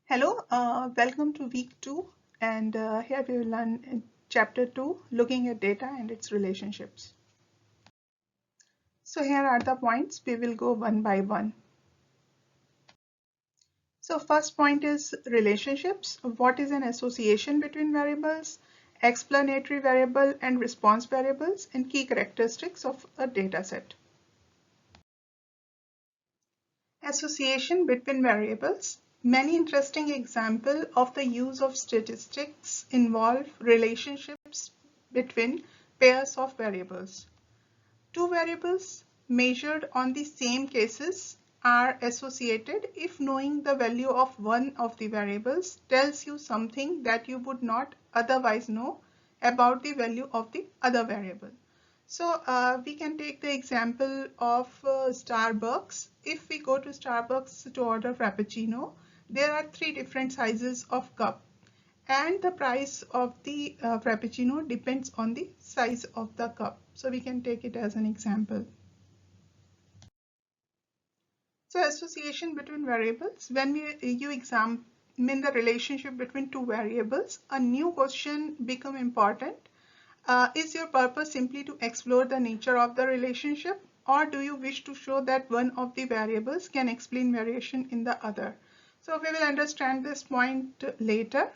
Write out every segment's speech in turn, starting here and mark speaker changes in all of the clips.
Speaker 1: Hello, welcome to week 2, and here we will learn in chapter 2, looking at data and its relationships. So here are the points. We will go one by one. So first point is relationships. What is an association between variables, explanatory variable and response variables, and key characteristics of a data set. Association between variables. Many interesting examples of the use of statistics involve relationships between pairs of variables. Two variables measured on the same cases are associated if knowing the value of one of the variables tells you something that you would not otherwise know about the value of the other variable. So we can take the example of Starbucks. If we go to Starbucks to order Frappuccino, there are 3 different sizes of cup, and the price of the Frappuccino depends on the size of the cup. So we can take it as an example. So association between variables. When you examine the relationship between two variables, a new question become important. Is your purpose simply to explore the nature of the relationship, or do you wish to show that one of the variables can explain variation in the other? So we will understand this point later.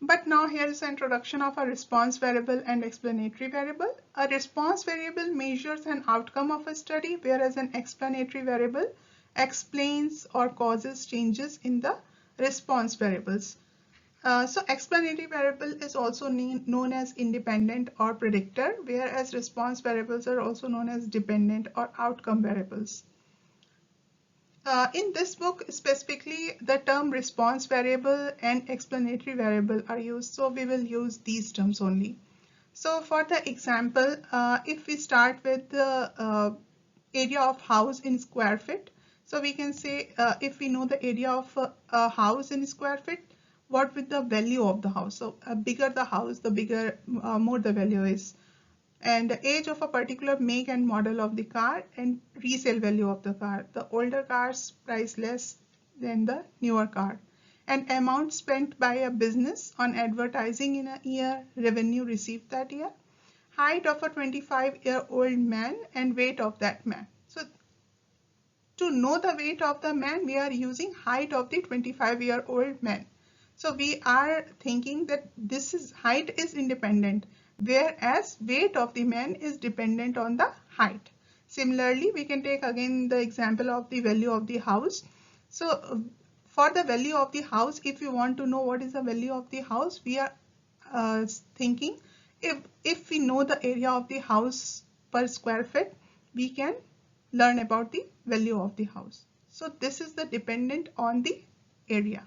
Speaker 1: But now here is an introduction of a response variable and explanatory variable. A response variable measures an outcome of a study, whereas an explanatory variable explains or causes changes in the response variables. So explanatory variable is also known as independent or predictor, whereas response variables are also known as dependent or outcome variables. In this book specifically, the term response variable and explanatory variable are used, so we will use these terms only. So for the example, if we start with the area of house in square feet, so we can say if we know the area of a house in square feet, what with the value of the house. So bigger the house, the bigger more the value is. And the age of a particular make and model of the car and resale value of the car. The older cars price less than the newer car. And amount spent by a business on advertising in a year, revenue received that year, height of a 25-year-old man and weight of that man. So to know the weight of the man, we are using height of the 25-year-old man. So we are thinking that this is height is independent, whereas weight of the man is dependent on the height. Similarly, we can take again the example of the value of the house. So for the value of the house, if you want to know what is the value of the house, we are thinking if we know the area of the house per square feet, we can learn about the value of the house. So this is the dependent on the area.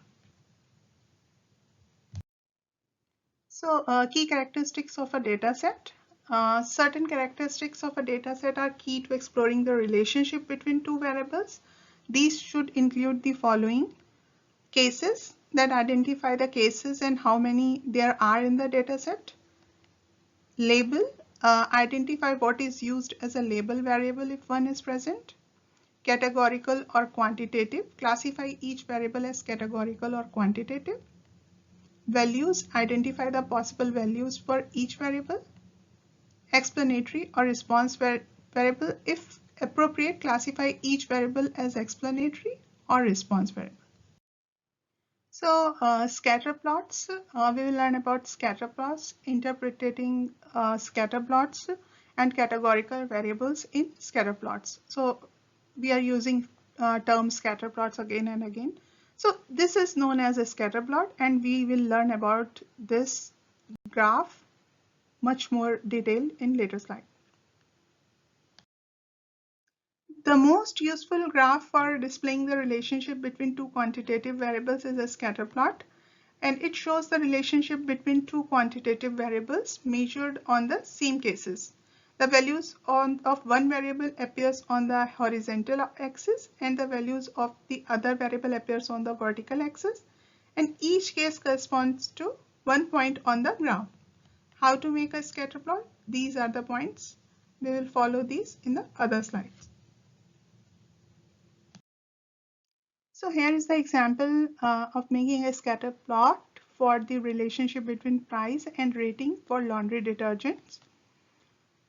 Speaker 1: So key characteristics of a data set. Certain characteristics of a data set are key to exploring the relationship between two variables. These should include the following: cases, that identify the cases and how many there are in the data set. Label, identify what is used as a label variable if one is present. Categorical or quantitative, classify each variable as categorical or quantitative. Values, identify the possible values for each variable. Explanatory or response variable, if appropriate, classify each variable as explanatory or response variable. So scatter plots, we will learn about scatter plots, interpreting scatter plots and categorical variables in scatter plots. So we are using term scatter plots again and again. So this is known as a scatter plot, and we will learn about this graph much more detailed in later slide. The most useful graph for displaying the relationship between two quantitative variables is a scatter plot, and it shows the relationship between two quantitative variables measured on the same cases. The values of one variable appears on the horizontal axis and the values of the other variable appears on the vertical axis, and each case corresponds to one point on the graph. How to make a scatter plot? These are the points. We will follow these in the other slides. So here is the example of making a scatter plot for the relationship between price and rating for laundry detergents.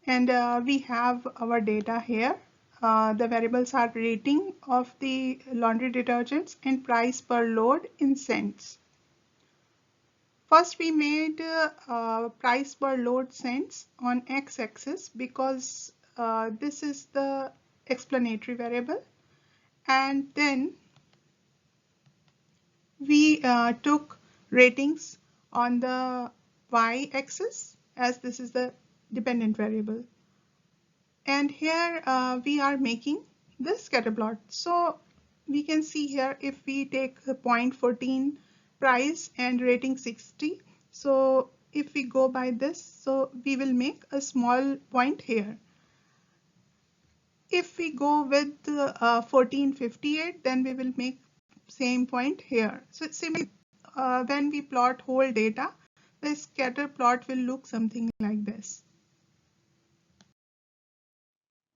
Speaker 1: And we have our data here. The variables are rating of the laundry detergents and price per load in cents. First, we made price per load cents on x-axis because this is the explanatory variable. And then we took ratings on the y-axis as this is the dependent variable. And here we are making the scatter plot. So we can see here if we take the 0.14 price and rating 60. So if we go by this, so we will make a small point here. If we go with 1458, then we will make same point here. So similarly, when we plot whole data, the scatter plot will look something like this.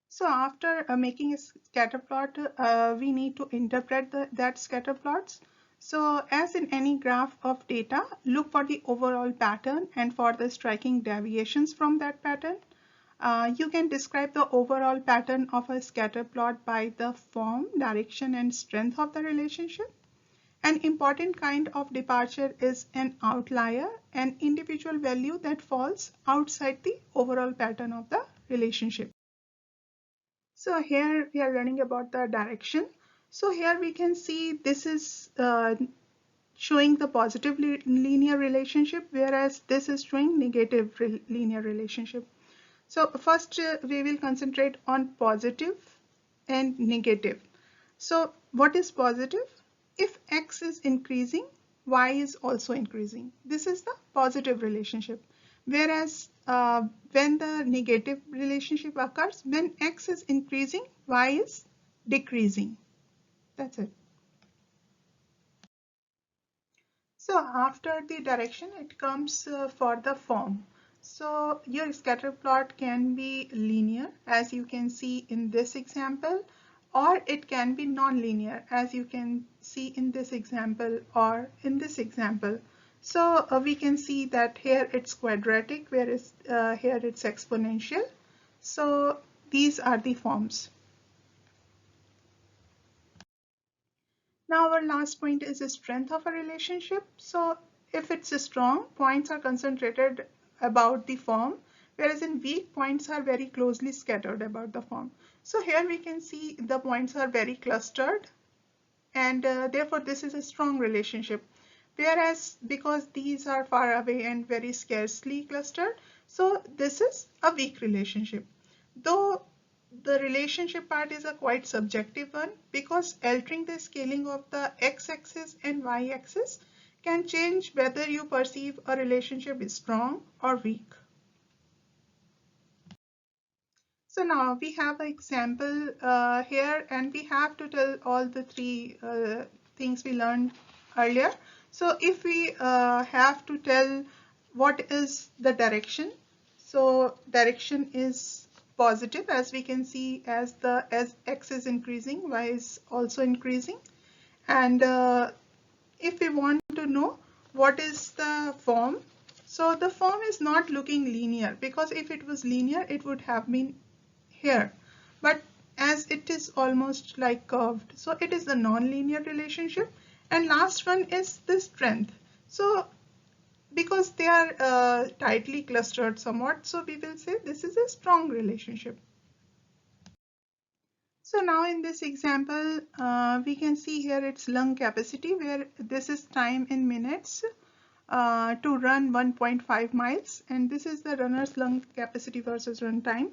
Speaker 1: So after making a scatter plot, we need to interpret that scatter plots. So as in any graph of data, look for the overall pattern and for the striking deviations from that pattern. You can describe the overall pattern of a scatter plot by the form, direction, and strength of the relationship. An important kind of departure is an outlier, an individual value that falls outside the overall pattern of the relationship. So here we are learning about the direction. So here we can see this is showing the positive linear relationship, whereas this is showing negative linear relationship. So first we will concentrate on positive and negative. So what is positive? If x is increasing, y is also increasing. This is the positive relationship. Whereas when the negative relationship occurs, when x is increasing, y is decreasing. That's it. So after the direction, it comes for the form. So your scatter plot can be linear, as you can see in this example, or it can be non-linear, as you can see in this example or in this example. So we can see that here it's quadratic, whereas here it's exponential. So these are the forms. Now our last point is the strength of a relationship. So if it's strong, points are concentrated about the form, whereas in weak, points are very closely scattered about the form. So here we can see the points are very clustered, and therefore this is a strong relationship. Whereas because these are far away and very scarcely clustered, so this is a weak relationship. Though the relationship part is a quite subjective one, because altering the scaling of the x-axis and y-axis can change whether you perceive a relationship is strong or weak. So now we have an example here, and we have to tell all the three things we learned earlier. So if we have to tell what is the direction, so direction is positive, as we can see, as x is increasing, y is also increasing. And if we want to know what is the form, so the form is not looking linear, because if it was linear, it would have been here, but as it is almost like curved, so it is the non-linear relationship. And last one is the strength. So because they are tightly clustered somewhat, so we will say this is a strong relationship. So now in this example, we can see here it's lung capacity, where this is time in minutes to run 1.5 miles, and this is the runner's lung capacity versus run time.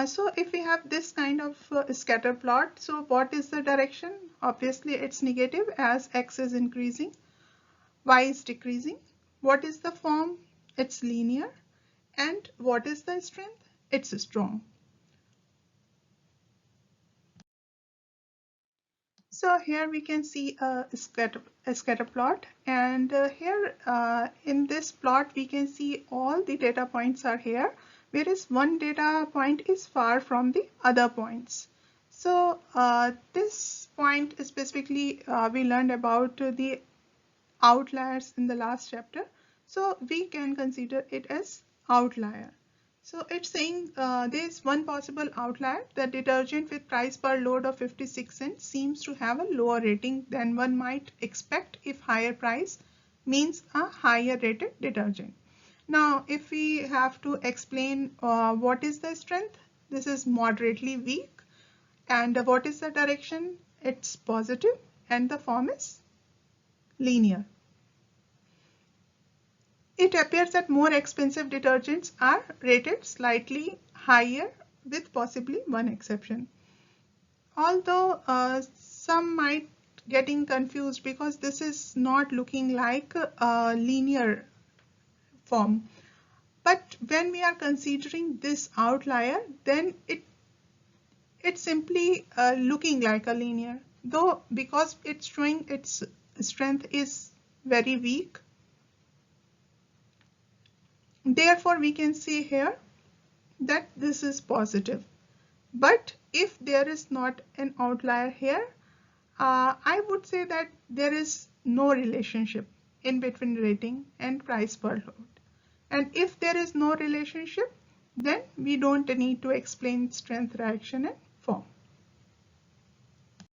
Speaker 1: So if we have this kind of scatter plot, so what is the direction? Obviously it's negative, as x is increasing, y is decreasing. What is the form? It's linear. And what is the strength? It's strong. So here we can see a scatter plot, and here in this plot we can see all the data points are here, whereas one data point is far from the other points. So this point specifically we learned about the outliers in the last chapter. So we can consider it as outlier. So it's saying there is one possible outlier. The detergent with price per load of 56 cents seems to have a lower rating than one might expect if higher price means a higher rated detergent. Now, if we have to explain what is the strength, this is moderately weak. And what is the direction? It's positive, and the form is linear. It appears that more expensive detergents are rated slightly higher, with possibly one exception. Although some might getting confused because this is not looking like a linear form. But when we are considering this outlier, then it's simply looking like a linear, though because it's showing its strength is very weak. Therefore, we can see here that this is positive. But if there is not an outlier here, I would say that there is no relationship in between rating and price per load. And if there is no relationship, then we don't need to explain strength, reaction, and form.